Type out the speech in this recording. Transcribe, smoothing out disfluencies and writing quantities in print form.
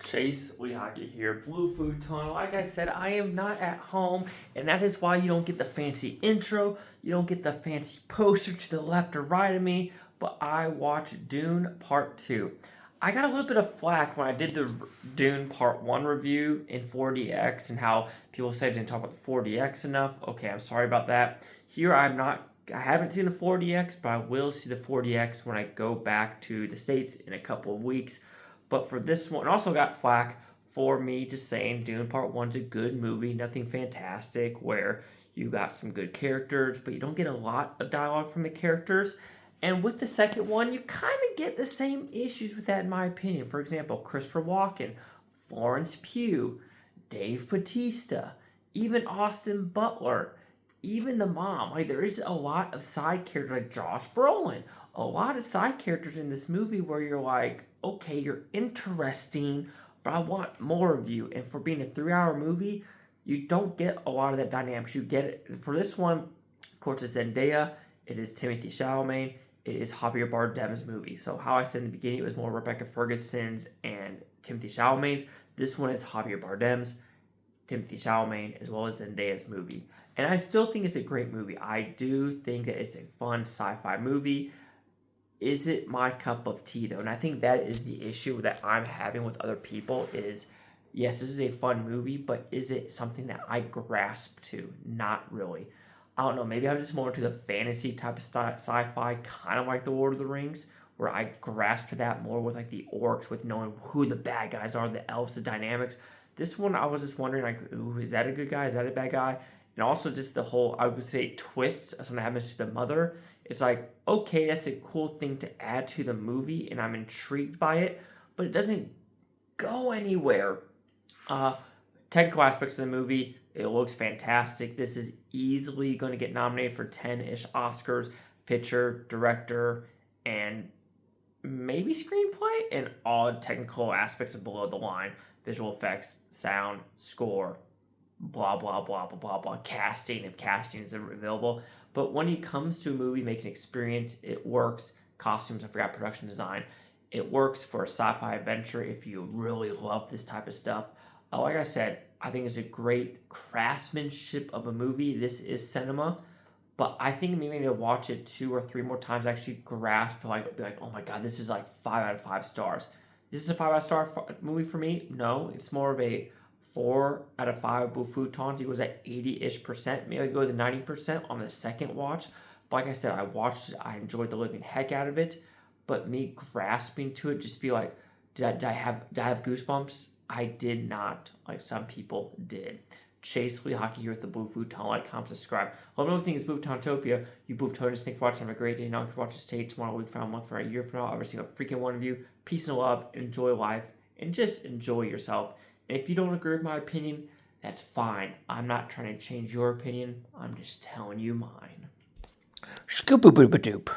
Chase Lehocky here, Blue Futon. Like I said, I am not at home, and that is why you don't get the fancy intro, you don't get the fancy poster to the left or right of me, but I watched Dune Part 2. I got a little bit of flack when I did the Dune Part 1 review in 4DX and how people said I didn't talk about the 4DX enough. Okay, I'm sorry about that. Here I haven't seen the 4DX, but I will see the 4DX when I go back to the States in a couple of weeks. But for this one, also got flack for me just saying Dune Part 1's a good movie, nothing fantastic, where you got some good characters, but you don't get a lot of dialogue from the characters. And with the second one, you kind of get the same issues with that, in my opinion. For example, Christopher Walken, Florence Pugh, Dave Bautista, even Austin Butler, even the mom. Like, there is a lot of side characters, like Josh Brolin. A lot of side characters in this movie where you're like, okay, you're interesting, but I want more of you. And for being a 3-hour movie, you don't get a lot of that dynamics. You get it for this one. Of course, it's Zendaya. It is Timothy Chalamet. It is Javier Bardem's movie. So how I said in the beginning, it was more Rebecca Ferguson's and Timothy Chalamet's. This one is Javier Bardem's, Timothy Chalamet, as well as Zendaya's movie. And I still think it's a great movie. I do think that it's a fun sci-fi movie. Is it my cup of tea, though? And I think that is the issue that I'm having with other people is, yes, this is a fun movie, but is it something that I grasp to? Not really. I don't know. Maybe I'm just more into the fantasy type of sci-fi, kind of like The Lord of the Rings, where I grasp to that more with like the orcs, with knowing who the bad guys are, the elves, the dynamics. This one, I was just wondering, like, ooh, is that a good guy? Is that a bad guy? And also just the whole, I would say, twists of something that happens to the mother. It's like, okay, that's a cool thing to add to the movie, and I'm intrigued by it, but it doesn't go anywhere. Technical aspects of the movie, it looks fantastic. This is easily going to get nominated for 10-ish Oscars, picture, director, and maybe screenplay, and all technical aspects of below the line, visual effects, sound, score, blah blah blah blah blah blah, casting if casting is available. But when it comes to a movie making experience, it works. Costumes, I forgot, production design, it works for a sci-fi adventure if you really love this type of stuff. Like I said, I think it's a great craftsmanship of a movie. This is cinema, but I think maybe I need to watch it 2 or 3 more times to actually grasp, like, be like, oh my god, this is like 5 out of 5 stars. This is a 5 out of star movie for me? No, it's more of a 4 out of 5 Bufutons. He was at 80-ish%. Maybe I go to the 90% on the second watch. But like I said, I watched it. I enjoyed the living heck out of it. But me grasping to it, just be like, did I have goosebumps? I did not, like some people did. Chase Lee Hockey here with the Blue Futon. Like, comment, subscribe. Let me know what you think is Bufutontopia. You Bufutonists, thanks for watching. Have a great day. Now you can watch this tape tomorrow, week from now, a month from now, a year from now. Every single freaking one of you. Peace and love. Enjoy life. And just enjoy yourself. And if you don't agree with my opinion, that's fine. I'm not trying to change your opinion. I'm just telling you mine. Scoop-a-boop-a-doop.